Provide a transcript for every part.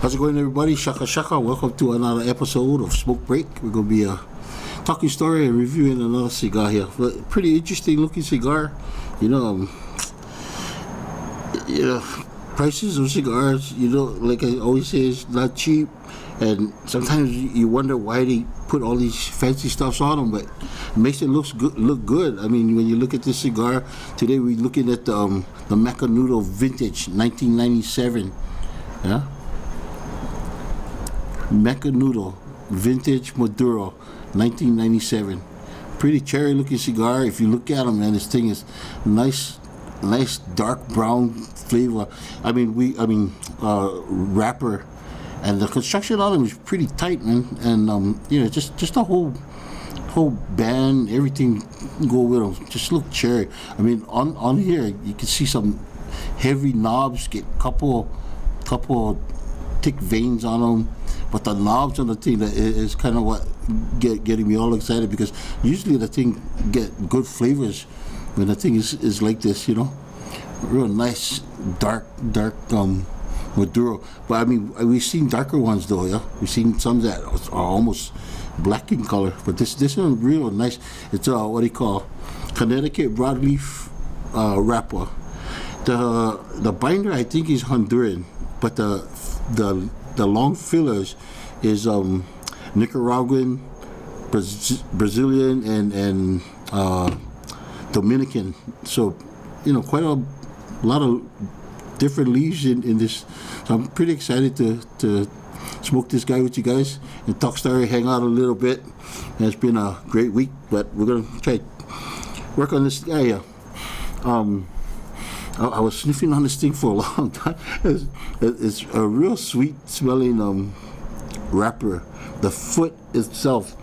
How's it going, everybody? Shaka Shaka. Welcome to another episode of Smoke Break. We're going to be talking story and reviewing another cigar here. But pretty interesting looking cigar. Prices of cigars, like I always say, it's not cheap. And sometimes you wonder why they put all these fancy stuffs on them, but it makes it look good. I mean, when you look at this cigar, today we're looking at the Macanudo Vintage 1997. Yeah? Macanudo Vintage Maduro 1997. Pretty cherry looking cigar. If you look at them, man, this thing is nice dark brown flavor. Wrapper, and the construction on them is pretty tight, man. And just the whole band, everything go with them. Just look cherry. I mean, on here you can see some heavy knobs, get couple thick veins on them. But the knobs on the thing that is kind of what getting me all excited, because usually the thing get good flavors when the thing is like this, real nice dark Maduro. But I mean, we've seen darker ones though, yeah. We've seen some that are almost black in color, but this one real nice. It's what do you call, Connecticut broadleaf wrapper. The binder I think is Honduran, but the long fillers is Nicaraguan, Brazilian, and Dominican. So quite a lot of different leaves in this. So I'm pretty excited to smoke this guy with you guys and talk story, hang out a little bit. And it's been a great week, but we're gonna try to work on this guy here. I was sniffing on this thing for a long time. It's a real sweet smelling wrapper. The foot itself,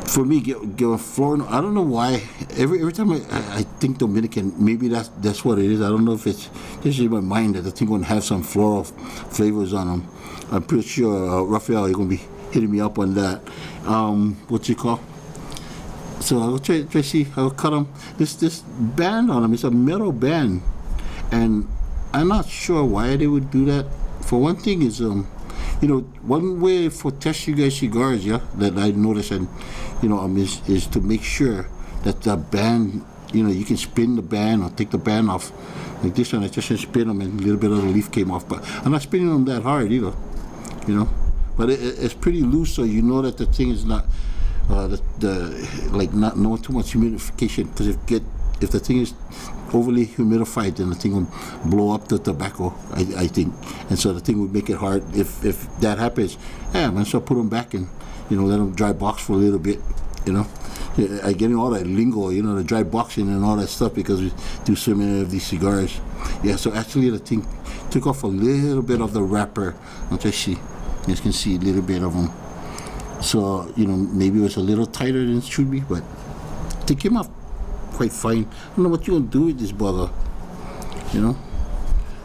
for me, get a floral. I don't know why. Every time I think Dominican, maybe that's what it is. I don't know if it's just in my mind that the thing gonna have some floral flavors on them. I'm pretty sure Raphael, you're gonna be hitting me up on that. What you call? So I'll try to see. I'll cut them. This band on them is a metal band, and I'm not sure why they would do that. For one thing is, one way for test you guys cigars, yeah, that I noticed, and is to make sure that the band, you can spin the band or take the band off. Like this one, I just spin them and a little bit of the leaf came off, but I'm not spinning them that hard either, But it's pretty loose, so you know that the thing is not. Not knowing too much humidification, because if the thing is overly humidified, then the thing will blow up the tobacco, I think, and so the thing would make it hard. If that happens, I'm gonna put them back and let them dry box for a little bit. I get all that lingo, the dry boxing and all that stuff, because we do so many of these cigars. Yeah, so actually the thing took off a little bit of the wrapper. Let's just see. You guys can see a little bit of them. So, maybe it was a little tighter than it should be, but they came off quite fine. I don't know what you're going to do with this bugger. I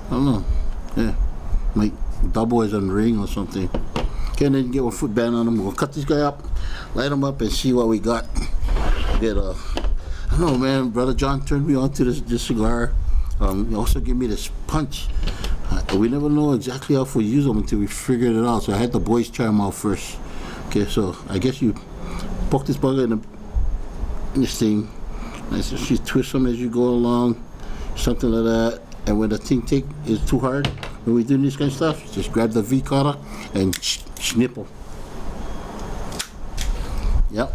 don't know. Yeah, might double as a ring or something. Okay, and then get a foot band on him. We'll cut this guy up, light him up, and see what we got. I don't know, man. Brother John turned me on to this cigar. He also gave me this punch. We never know exactly how to use them until we figured it out. So I had the boys try them out first. Okay, so I guess you poke this bugger in this thing. Nice, you twist them as you go along, something like that. And when the thing is too hard, when we do this kind of stuff, just grab the V cutter and snipple. Yep.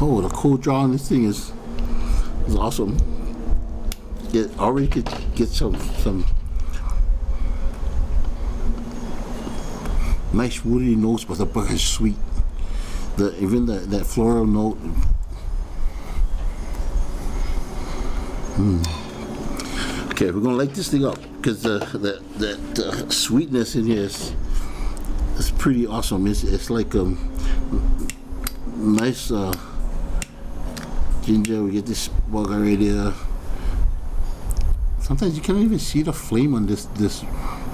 Oh, the cold draw on this thing is awesome. Already could get some nice woody notes, but the bugger is sweet. Even that floral note. Okay, we're gonna light this thing up, because that sweetness in here is pretty awesome. It's like nice ginger. We get this bugger right here. Sometimes you can't even see the flame on this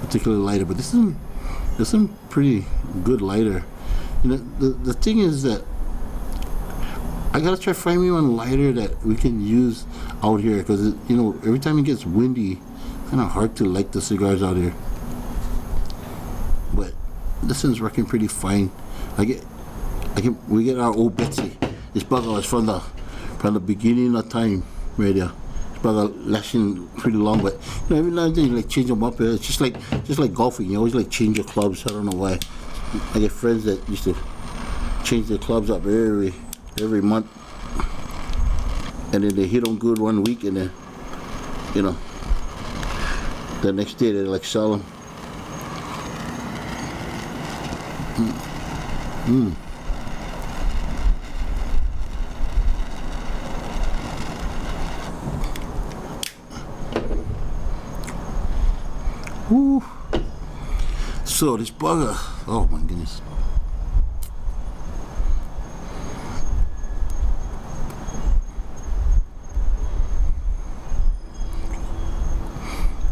particular lighter, but this is a pretty good lighter. The thing is that I gotta try finding one lighter that we can use out here because you know every time it gets windy, kind of hard to light the cigars out here. But this one's working pretty fine. We get our old Betsy. This bugger was from the beginning of time right there. This bugger lasting pretty long, but you know, every now and then you like change them up. It's just like golfing. You always like change your clubs. I don't know why. I get friends that used to change their clubs up every month, and then they hit them good one week, and then you know the next day they like sell them. Woo. So this bugger, oh my goodness.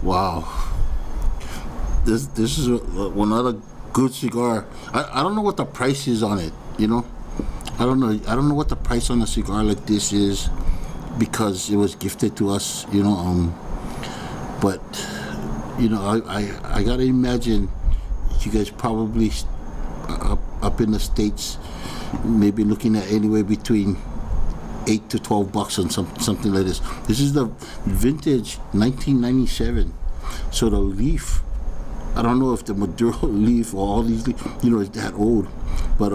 Wow. This is one other good cigar. I don't know what the price is on it, you know. I don't know what the price on a cigar like this is because it was gifted to us, you know. But you know, I gotta imagine you guys probably up in the States, maybe looking at anywhere between $8 to $12 on something like this. This is the vintage 1997. So the leaf, I don't know if the Maduro leaf or all these, you know, is that old, but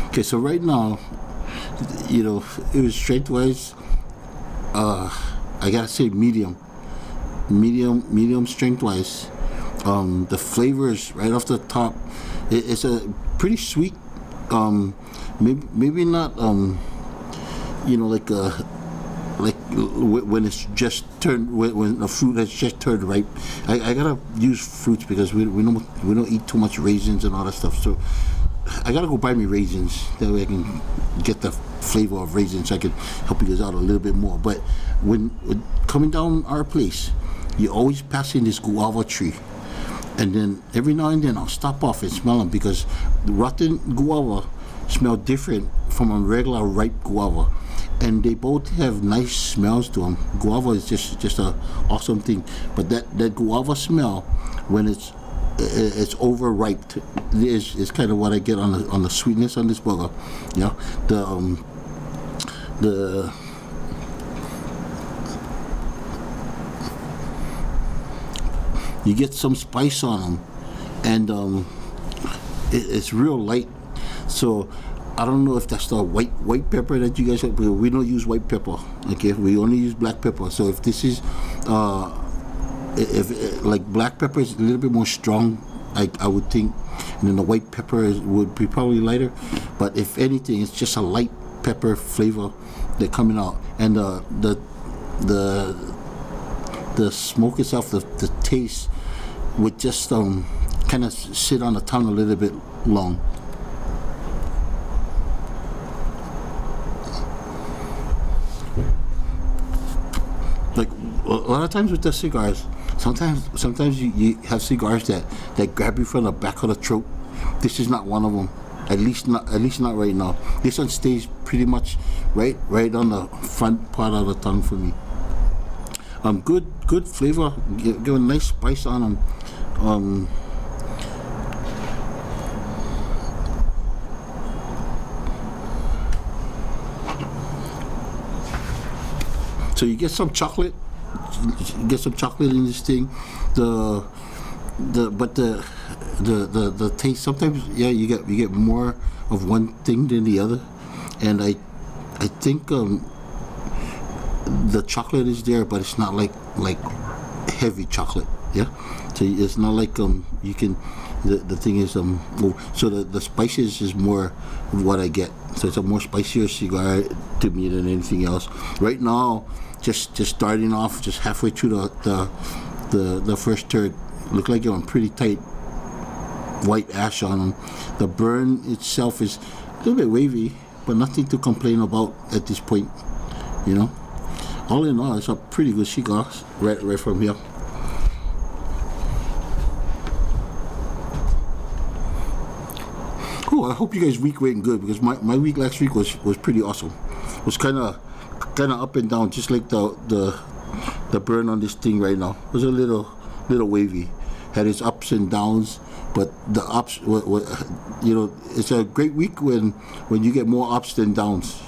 okay. So right now, you know, it was strength-wise. I gotta say medium strength-wise. The flavors right off the top, it's a pretty sweet. Maybe not. You know, like when it's just turned, when the fruit has just turned ripe. I gotta use fruits because we don't eat too much raisins and all that stuff. So I gotta go buy me raisins. That way I can get the flavor of raisins. So I can help you guys out a little bit more. But when coming down our place, you're always passing this guava tree. And then every now and then I'll stop off and smell them because the rotten guava smell different from a regular ripe guava. And they both have nice smells to them. Guava is just a awesome thing. But that guava smell, when it's overripe, is kind of what I get on the sweetness on this burger. Yeah, you get some spice on them, and it's real light. So I don't know if that's the white pepper that you guys have, because we don't use white pepper. Okay, we only use black pepper. So if this is if like black pepper is a little bit more strong, I would think, and then the white pepper would be probably lighter. But if anything, it's just a light pepper flavor that's coming out, and the smoke itself, the taste would just kind of sit on the tongue a little bit long. Like a lot of times with the cigars, sometimes you have cigars that grab you from the back of the throat. This is not one of them. At least not right now. This one stays pretty much right on the front part of the tongue for me. Good flavor. Give a nice spice on them. So you get some chocolate. Get some chocolate in this thing. The taste, sometimes, yeah, you get more of one thing than the other, and I think the chocolate is there, but it's not like heavy chocolate. Yeah, so it's not like you can. The thing is so the spices is more of what I get. So it's a more spicier cigar to me than anything else. Right now, just starting off, just halfway through the first third, look like you're on pretty tight white ash on them. The burn itself is a little bit wavy, but nothing to complain about at this point. You know, all in all, it's a pretty good cigar right from here. I hope you guys' week went good, because my week last week was pretty awesome. It was kind of up and down, just like the burn on this thing right now. It was a little wavy, had its ups and downs, but the ups were, it's a great week when you get more ups than downs,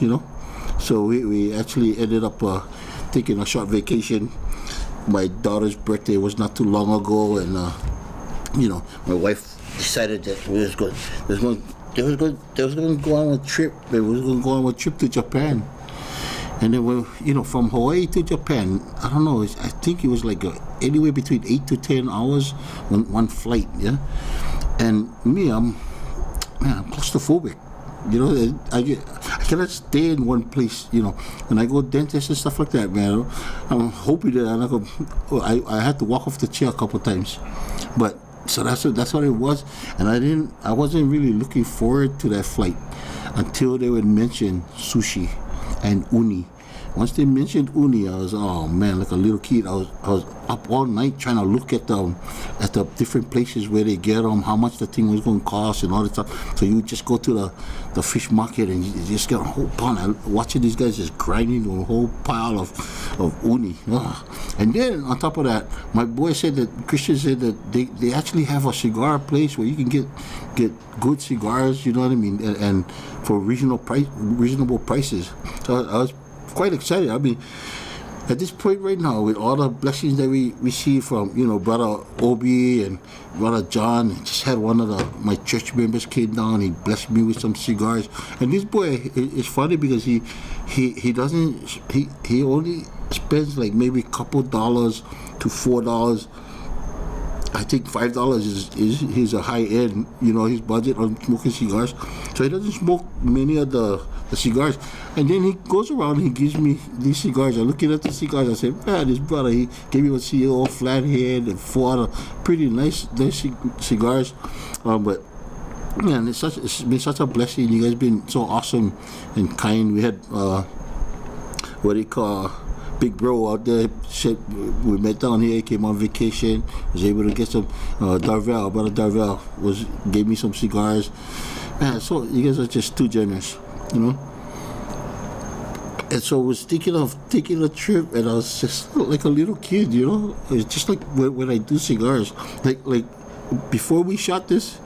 So we actually ended up taking a short vacation. My daughter's birthday was not too long ago, and my wife decided that we was going to go on a trip. They was going to go on a trip to Japan. And then from Hawaii to Japan, I don't know, I think it was like anywhere between 8 to 10 hours one flight, yeah. And me, I'm claustrophobic. I cannot stay in one place. When I go dentist and stuff like that, man, I'm hoping that I'm not gonna. I had to walk off the chair a couple of times, but so that's what it was. And I wasn't really looking forward to that flight until they would mention sushi and uni. Once they mentioned uni, I was, oh man, like a little kid. I was up all night trying to look at the different places where they get them, how much the thing was going to cost, and all that stuff. So you just go to the fish market and you just get a whole pound. Watching these guys just grinding a whole pile of uni. And then on top of that, my boy said that Christian said that they actually have a cigar place where you can get good cigars. You know what I mean, and for reasonable prices. So I was quite excited. I mean, at this point right now, with all the blessings that we receive from Brother Obi and Brother John, and just had one of my church members came down. He blessed me with some cigars. And this boy is funny because he only spends like maybe a couple dollars to $4. I think $5 is his a high end, his budget on smoking cigars. So he doesn't smoke many of the cigars. And then he goes around and he gives me these cigars. I'm looking at the cigars. I said, man, this brother, he gave me a CEO flathead and 4 other pretty nice cigars. But man, it's been such a blessing. You guys been so awesome and kind. We had what they call Big Bro out there. We met down here. He came on vacation. Was able to get some Darvel. Brother Darvel gave me some cigars. Man, so you guys are just too generous, And so I was thinking of taking a trip, and I was just like a little kid, It's just like when I do cigars, like before we shot this,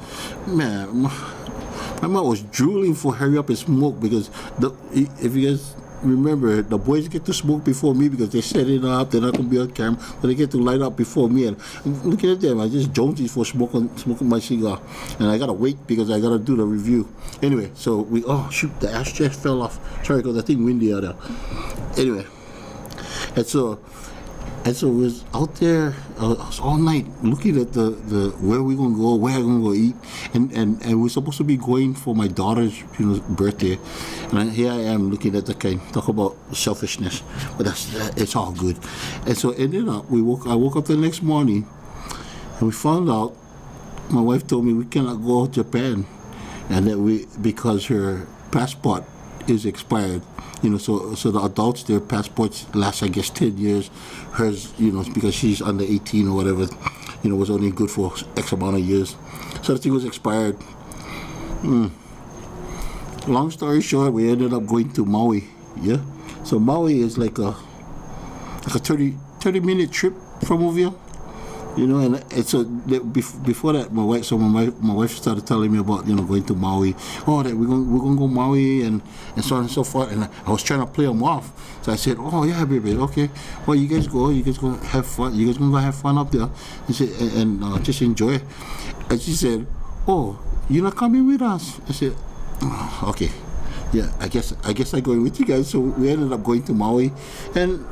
man, my mom was drooling for hurry up and smoke, because if you guys remember, the boys get to smoke before me because they set it up. They're not going to be on camera, but they get to light up before me. And looking at them, I just jonesy for smoking my cigar, and I gotta wait because I gotta do the review. Anyway, so the ashtray fell off. Sorry, because I think windy out there. Anyway, and so we was out there all night looking at the where we gonna go, where I'm gonna go eat, and we're supposed to be going for my daughter's birthday, and here I am looking at the kind. Talk about selfishness, but it's all good. And so ended up I woke up the next morning, and we found out. My wife told me we cannot go to Japan, and that because her passport is expired. So the adults, their passports last, I guess, 10 years. Hers, because she's under 18 or whatever, was only good for X amount of years. So the thing was expired. Long story short, we ended up going to Maui. Yeah. So Maui is like a 30-minute trip from over here. And so before that, my wife started telling me about going to Maui. Oh, that we're gonna go Maui and so on and so forth. And I was trying to play them off. So I said, oh yeah, baby, okay. Well, you guys go have fun. You guys gonna have fun up there. And just enjoy. And she said, oh, you're not coming with us? I said, oh, okay. Yeah, I guess I'm going with you guys. So we ended up going to Maui, and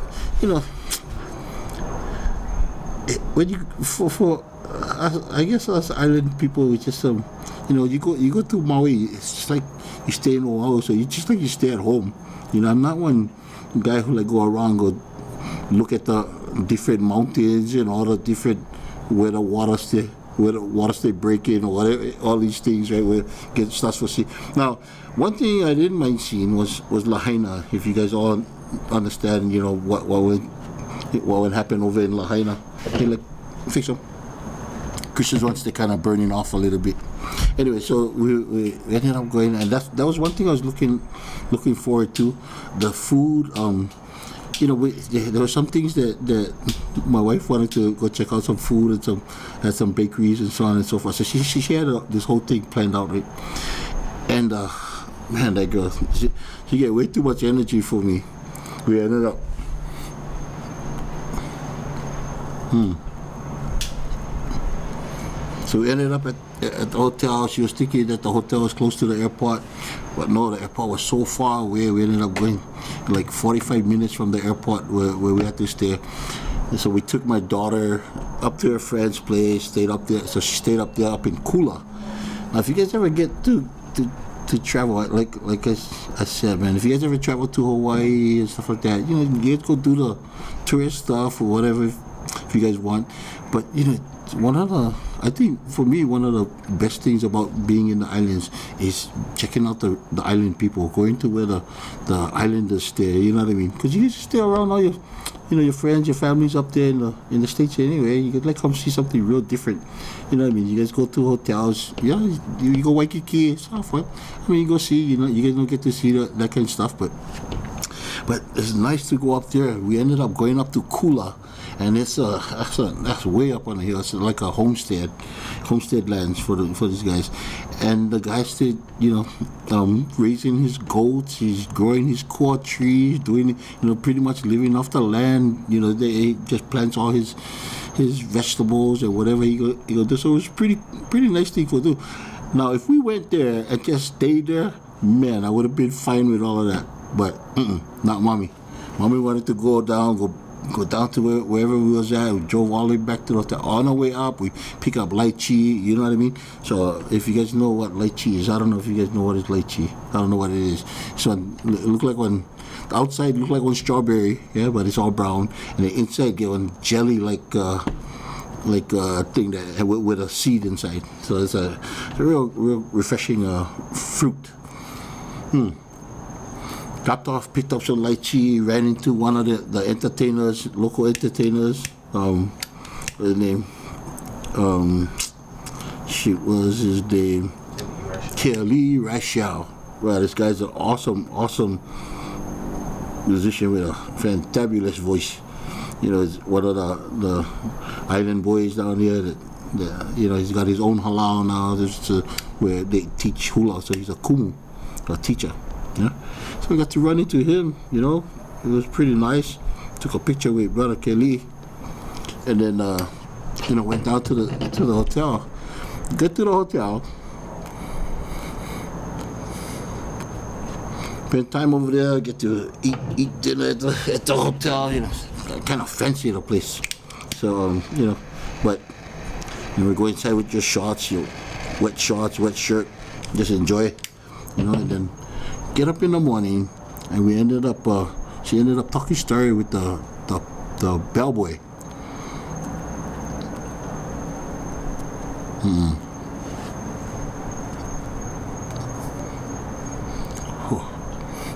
when you for I guess us island people, we just you go to Maui, it's just like you stay in Oahu, so you just like you stay at home. I'm not one guy who go around, go look at the different mountains and all the different where the water stay breaking or whatever, all these things, right, where get starts for sea. Now, one thing I didn't mind seeing was Lahaina. If you guys all understand, what would happen over in Lahaina. Hey, fix them. Christmas ones, they're kind of burning off a little bit. Anyway, so we ended up going, and that was one thing I was looking forward to. The food, you know, there were some things that my wife wanted to go check out some food and some bakeries and so on and so forth. So she had this whole thing planned out, right? And man, that girl, she get way too much energy for me. We ended up. So we ended up at the hotel. She was thinking that the hotel was close to the airport, but no, the airport was so far away. We ended up going like 45 minutes from the airport where we had to stay. And so we took my daughter up to her friend's place, stayed up there. So she stayed up there up in Kula. Now, if you guys ever get to travel, like I said, man, if you guys ever travel to Hawaii and stuff like that, you know, you guys go do the tourist stuff or whatever if you guys want. But, you know, I think for me, one of the best things about being in the islands is checking out the island people, going to where the islanders stay, you know what I mean? Because you just stay around all your friends, your families up there in the States anyway. You could like come see something real different, you know what I mean? You guys go to hotels, you go Waikiki and stuff, right? I mean, you go see, you guys don't get to see that kind of stuff, but it's nice to go up there. We ended up going up to Kula, and that's way up on the hill. It's like a homestead lands for these guys. And the guy stayed, raising his goats. He's growing his core trees, doing, pretty much living off the land. They just plants all his vegetables and whatever he go do. So it was pretty nice thing to do. Now, if we went there and just stayed there, man, I would have been fine with all of that. But not mommy. Mommy wanted to go down to wherever we was at. We drove all the way back to the hotel. On our way up, we pick up lychee, you know what I mean? So if you guys know what lychee is, I don't know if you guys know what is lychee. I don't know what it is. So it look like one, the outside look like one strawberry, yeah, but it's all brown. And the inside get one jelly like a thing that with a seed inside. So it's a real refreshing fruit. Picked up some lychee, ran into one of the entertainers, local entertainers. What's his name? Was his name? Kelly Rashal. Wow, this guy's an awesome musician with a fantabulous voice. He's one of the island boys down here that he's got his own halau now. Where they teach hula, so he's a kumu, a teacher. Yeah, so we got to run into him. It was pretty nice. Took a picture with Brother Kelly, and then went down to the hotel. Get to the hotel, spend time over there. Get to eat dinner at the hotel. Kind of fancy the place. So but we go inside with your shorts, wet shirt, just enjoy it. And then get up in the morning, and we ended up. She ended up talking story with the bellboy.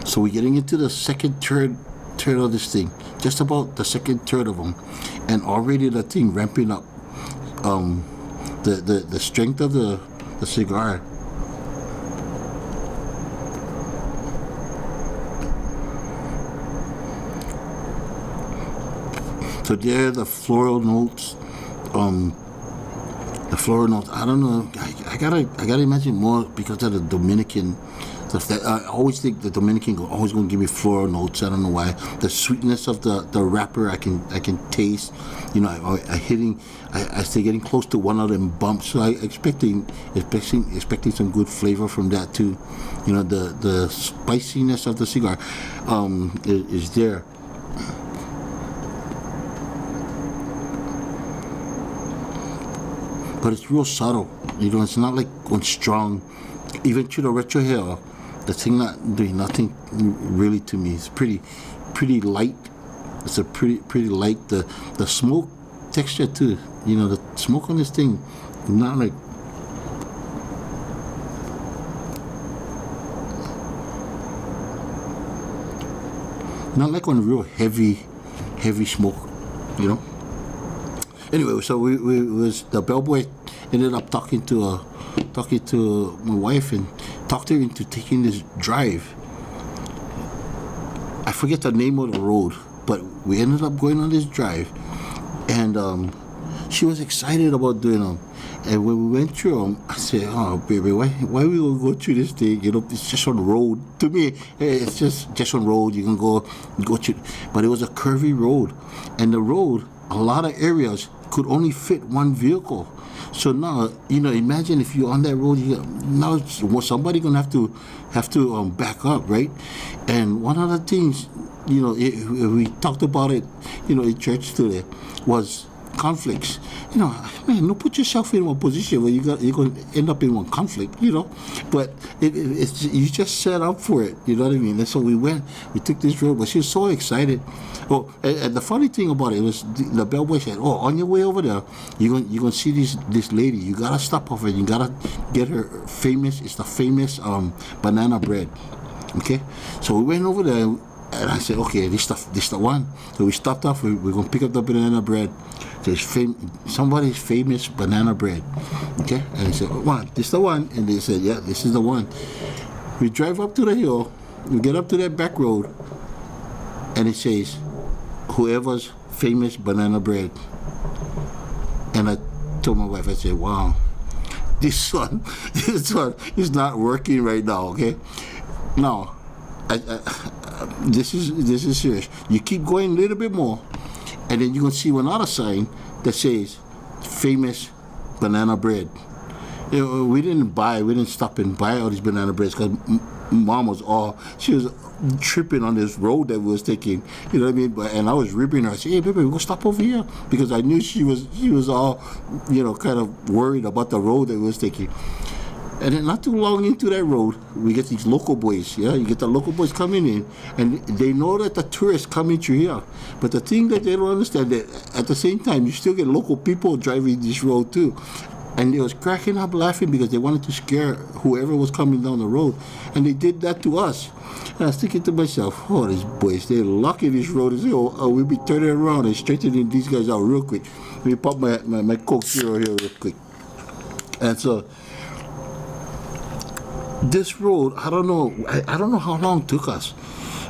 So we're getting into the second third of this thing, just about the second third of them, and already the thing ramping up. The strength of the cigar. So there, the floral notes. I don't know. I gotta imagine more because of the Dominican stuff. I always think the Dominican always gonna give me floral notes. I don't know why. The sweetness of the wrapper, I can taste. I stay getting close to one of them bumps. So I expecting some good flavor from that too. The spiciness of the cigar is there. But it's real subtle, it's not like one strong. Even to the retro hair, the thing not doing nothing really to me. It's pretty light. It's a pretty light. The smoke texture too. The smoke on this thing, not like. Not like one real heavy smoke, Anyway, so we was the bellboy ended up talking to my wife and talked her into taking this drive. I forget the name of the road, but we ended up going on this drive, and she was excited about doing them. And when we went through them, I said, "Oh, baby, why we gonna go through this thing? You know, it's just on the road. To me, it's just on road. You can go through." But it was a curvy road, and the road, a lot of areas could only fit one vehicle. So now, you know, imagine if you're on that road, now somebody gonna have to back up, right? And one of the things, you know, we talked about it, you know, in church today, was conflicts. You know, man, don't put yourself in one position where you're going to end up in one conflict, you know. But it's you just set up for it, you know what I mean? And so we took this road, but she was so excited. Oh, and the funny thing about it was the bellboy said, "Oh, on your way over there, you're gonna see this lady. You gotta stop off and you gotta get her famous. It's the famous banana bread." Okay, so we went over there. And I said, "Okay, this the one." So we stopped off. We're gonna pick up the banana bread. There's somebody's famous banana bread. Okay, and I said, "What? This the one?" And they said, "Yeah, this is the one." We drive up to the hill. We get up to that back road, and it says, "Whoever's famous banana bread." And I told my wife, I said, "Wow, this one is not working right now." Okay, now. This is serious. You keep going a little bit more, and then you're gonna see another sign that says "famous banana bread." You know, we didn't stop and buy all these banana breads because Mom was tripping on this road that we was taking. You know what I mean? And I was ribbing her. I said, "Hey, baby, we're gonna stop over here," because I knew she was all, you know, kind of worried about the road that we was taking. And then not too long into that road, we get these local boys, yeah? You get the local boys coming in, and they know that the tourists coming through here. But the thing that they don't understand, that at the same time, you still get local people driving this road too. And they was cracking up laughing because they wanted to scare whoever was coming down the road. And they did that to us. And I was thinking to myself, "Oh, these boys, they're lucky this road is here. We'll be turning around and straightening these guys out real quick." Let me pop my Coke Zero here real quick. And so, this road, I don't know how long it took us.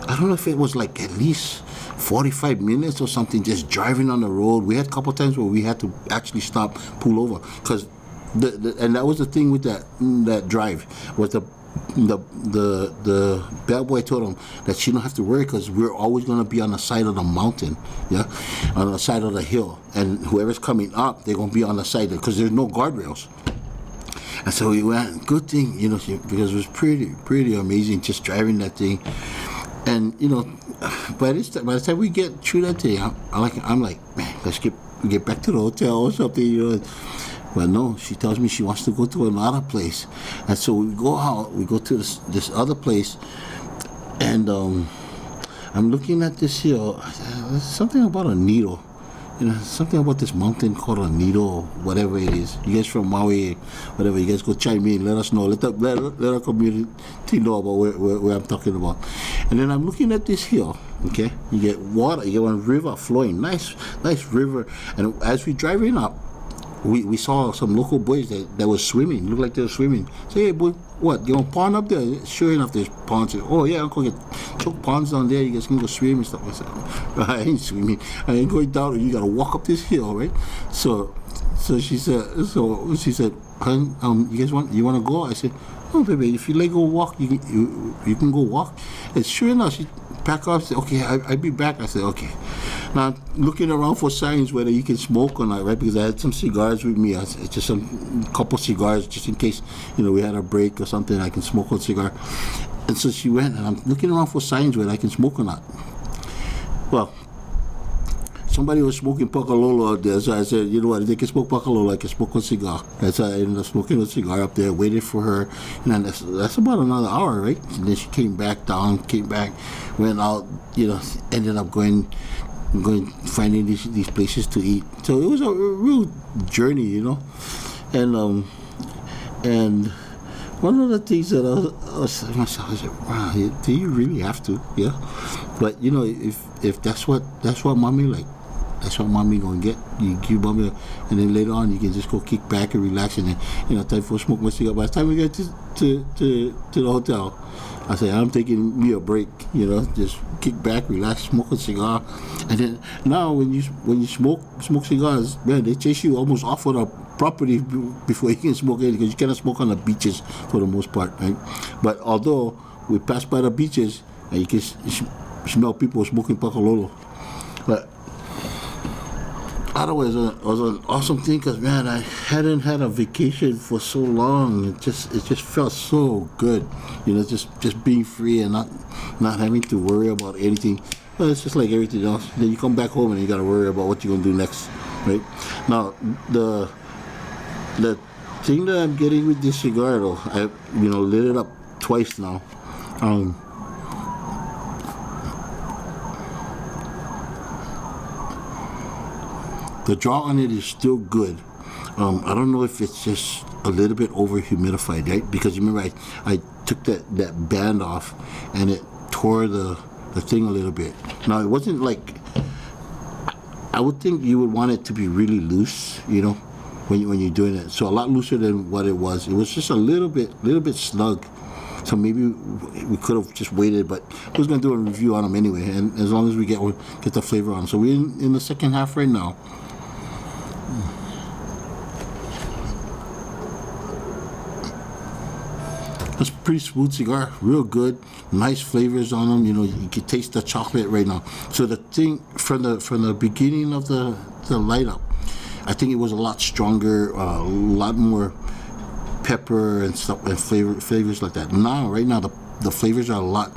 I don't know if it was like at least 45 minutes or something, just driving on the road. We had a couple times where we had to actually stop, pull over, because and that was the thing with that drive, was the bellboy told him that she don't have to worry because we're always going to be on the side of the mountain, yeah, on the side of the hill, and whoever's coming up, they're going to be on the side because there's no guardrails. And so we went, good thing, you know, because it was pretty amazing just driving that thing. And, you know, by the time we get through that thing, I'm like, man, let's get back to the hotel or something, you know. But no, she tells me she wants to go to another place. And so we go out, we go to this other place, and I'm looking at this here, there's something about a needle. You know, something about this mountain called a needle, or whatever it is. You guys from Maui, whatever, you guys go chime in, let us know. Let our community know about where I'm talking about. And then I'm looking at this hill, okay? You get water, you get one river flowing, nice river. And as we're driving up, we saw some local boys that were swimming, looked like they were swimming. Say, "Hey, boy, what, you want a pond up there?" Sure enough, there's ponds. "Oh, yeah, Uncle, get choke ponds down there. You guys can go swim and stuff." I said, "I ain't swimming. I ain't going down. You got to walk up this hill, right?" So she said, "Hun, you guys want to go?" I said, "Oh, baby, if you like go walk, you can go walk." And sure enough, she packed up, said, "Okay, I'll be back." I said, "Okay." Now, looking around for signs whether you can smoke or not, right? Because I had some cigars with me. Just a couple cigars, just in case, you know, we had a break or something, I can smoke a cigar. And so she went, and I'm looking around for signs whether I can smoke or not. Well, somebody was smoking Pakalolo out there, so I said, "You know what, if they can smoke Pakalolo, I can smoke a cigar." And so I ended up smoking a cigar up there, waited for her, and that's about another hour, right? And then she came back, went out, you know, ended up going finding these places to eat. So it was a real journey, you know. And one of the things that I was saying to myself, I said, "Wow, do you really have to?" Yeah. But you know, if that's what mommy like, That's what mommy gonna get. You give mommy, and then later on you can just go kick back and relax, and then time for smoke my cigar. By the time we get to the hotel, I say I'm taking me a break. Just kick back, relax, smoke a cigar, and then now when you smoke cigars, man, they chase you almost off of the property before you can smoke it, because you cannot smoke on the beaches for the most part, right? But although we pass by the beaches and you can smell people smoking pakalolo, but otherwise it was an awesome thing, because man, I hadn't had a vacation for so long. It just felt so good, just being free and not having to worry about anything. Well, it's just like everything else. Then you come back home and you got to worry about what you're gonna do next, right? Now the thing that I'm getting with this cigar, though, I lit it up twice now. The draw on it is still good. I don't know if it's just a little bit over humidified, right? Because remember, I took that band off and it tore the thing a little bit. Now it wasn't like, I would think you would want it to be really loose, when you're doing it. So a lot looser than what it was. It was just a little bit snug. So maybe we could have just waited, but I was gonna do a review on them anyway. And as long as we get the flavor on. So we're in the second half right now. It's a pretty smooth cigar, real good, nice flavors on them. You can taste the chocolate right now. So the thing from the beginning of the light up, I think it was a lot stronger, a lot more pepper and stuff and flavors like that. Right now the flavors are a lot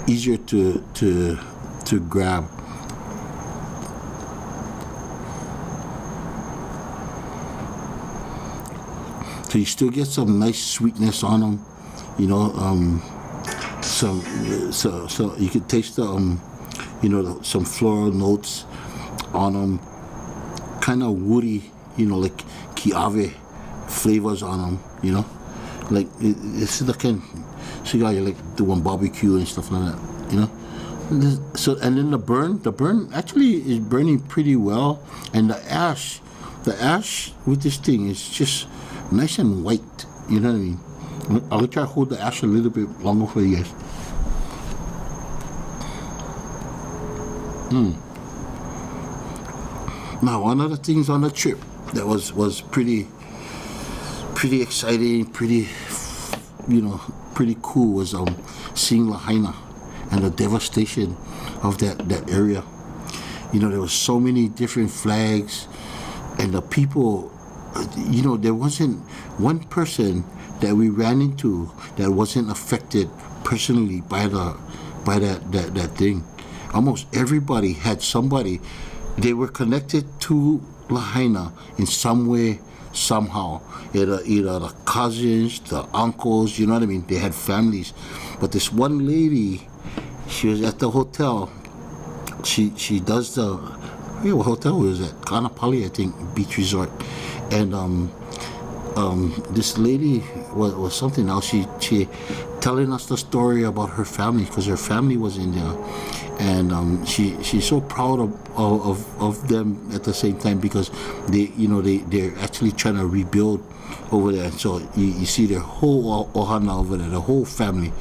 easier to grab. So you still get some nice sweetness on them. So you can taste some floral notes on them, kind of woody, like Kiave flavors on them, like it's the kind of cigar you like doing barbecue and stuff like that, So and then the burn actually is burning pretty well, and the ash with this thing is just nice and white. You know what I mean? I'll try to hold the ash a little bit longer for you guys. Now, one of the things on the trip that was pretty exciting, pretty cool was seeing Lahaina and the devastation of that area. There was so many different flags, and the people, there wasn't one person that we ran into that wasn't affected personally by that thing. Almost everybody had somebody. They were connected to Lahaina in some way, somehow. Either the cousins, the uncles, you know what I mean? They had families. But this one lady, she was at the hotel. She does what hotel was it? Kanapali, I think, beach resort. And this lady was something else. She telling us the story about her family, because her family was in there, and she's so proud of them at the same time, because they're actually trying to rebuild over there. So you see their whole ohana over there, the whole family,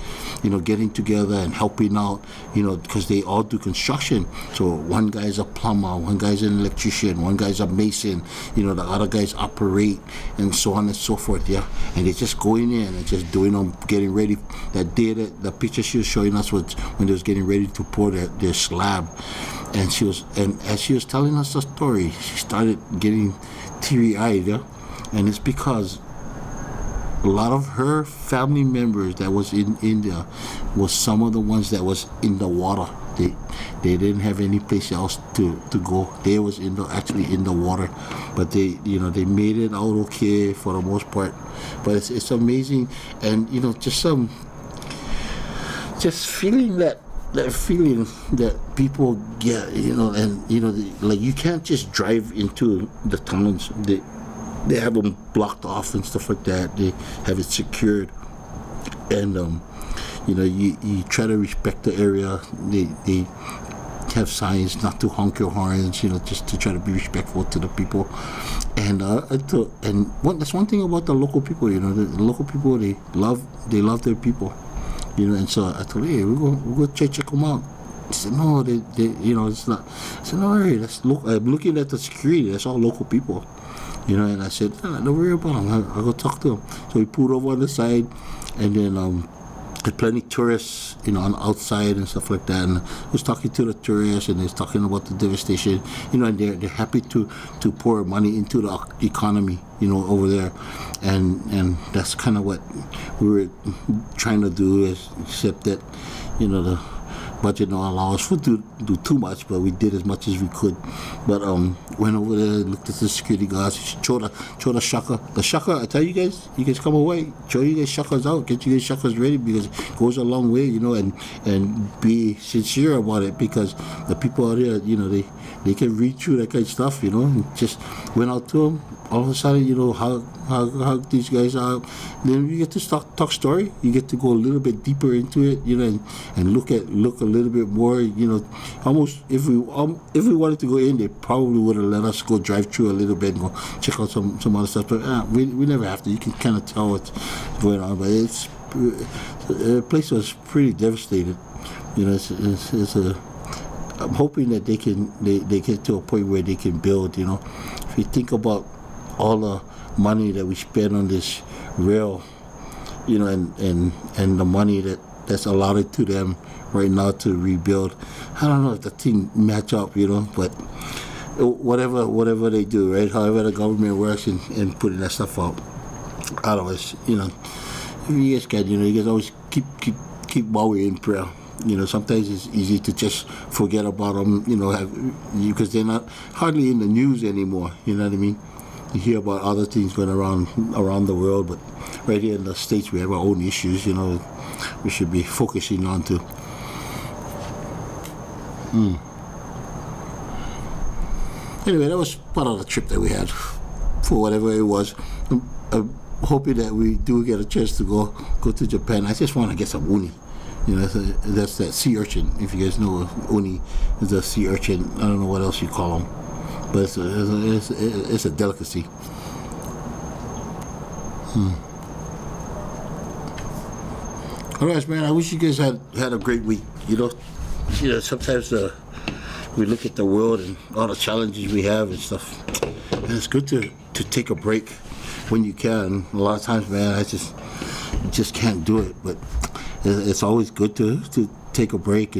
getting together and helping out, because they all do construction. So one guy's a plumber, one guy's an electrician, one guy's a mason, the other guys operate, and so on and so forth, yeah. And they're just going in and just doing them, getting ready. That day, the picture she was showing us was when they was getting ready to pour their slab. And as she was telling us the story, she started getting teary-eyed, yeah. And it's because a lot of her family members that was in India was some of the ones that was in the water. They didn't have any place else to go. They was actually in the water, but they made it out okay for the most part. But it's amazing, and just feeling that feeling that people get, and like you can't just drive into the towns. They have them blocked off and stuff like that. They have it secured, and you try to respect the area. They have signs not to honk your horns, just to try to be respectful to the people. And that's one thing about the local people. The local people, they love their people. And so I told her, hey, we'll go check them out. He said, no, they it's not. I said, no worry, I'm looking at the security, that's all local people. And I said, don't worry about them, I'll go talk to them. So we pulled over on the side, and then plenty of tourists, on the outside and stuff like that. And I was talking to the tourists, and they was talking about the devastation, and they're happy to pour money into the economy, over there. And that's kind of what we were trying to do, except that, the budget don't allow us to do too much, but we did as much as we could. But went over there, looked at the security guards, showed a shaka. The shaka, I tell you guys come away, show you guys shakas out, get you guys shakas ready, because it goes a long way, and be sincere about it, because the people out there, they can read through that kind of stuff, and just went out to them. All of a sudden, how these guys are. Then you get to talk story. You get to go a little bit deeper into it, and look a little bit more. Almost if we wanted to go in, they probably would have let us go drive through a little bit and go check out some other stuff. But we never have to. You can kind of tell what's going on. But the place was pretty devastated. I'm hoping that they get to a point where they can build. If you think about all the money that we spend on this rail, and the money that's allotted to them right now to rebuild, I don't know if the thing match up, but whatever they do, right? However the government works in putting that stuff out of us, if you guys can, you guys always keep Maui in prayer. Sometimes it's easy to just forget about them, because they're not hardly in the news anymore. You know what I mean? You hear about other things going around the world, but right here in the States we have our own issues. We should be focusing on to. Anyway, that was part of the trip that we had, for whatever it was. I'm hoping that we do get a chance to go to Japan. I just want to get some uni. That's that sea urchin. If you guys know, uni is a sea urchin. I don't know what else you call them, but it's a delicacy. All right, man. I wish you guys had a great week. Sometimes we look at the world and all the challenges we have and stuff, and it's good to take a break when you can. A lot of times, man, I just can't do it, but it's always good to take a break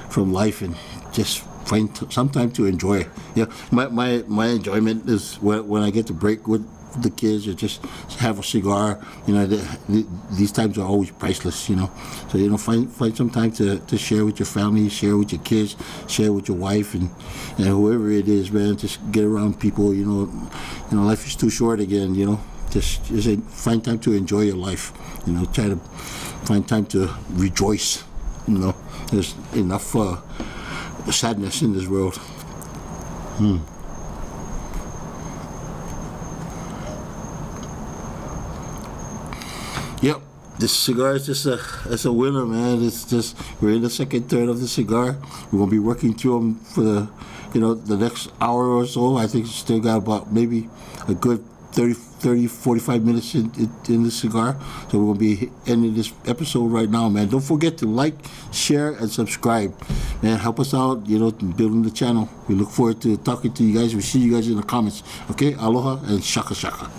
from life and just find some time to enjoy it. My enjoyment is when I get to break with the kids or just have a cigar. These times are always priceless. So find some time to share with your family, share with your kids, share with your wife, and whoever it is, man. Just get around people. Life is too short again. Just find time to enjoy your life. Try to find time to rejoice. There's enough sadness in this world. Yep, this cigar is just a winner, man. It's just, we're in the second third of the cigar. We're gonna be working through them for the next hour or so. I think it's still got about maybe a good 30, 45 minutes in the cigar. So we're going to be ending this episode right now, man. Don't forget to like, share, and subscribe. Man, help us out, building the channel. We look forward to talking to you guys. We'll see you guys in the comments. Okay? Aloha and shaka shaka.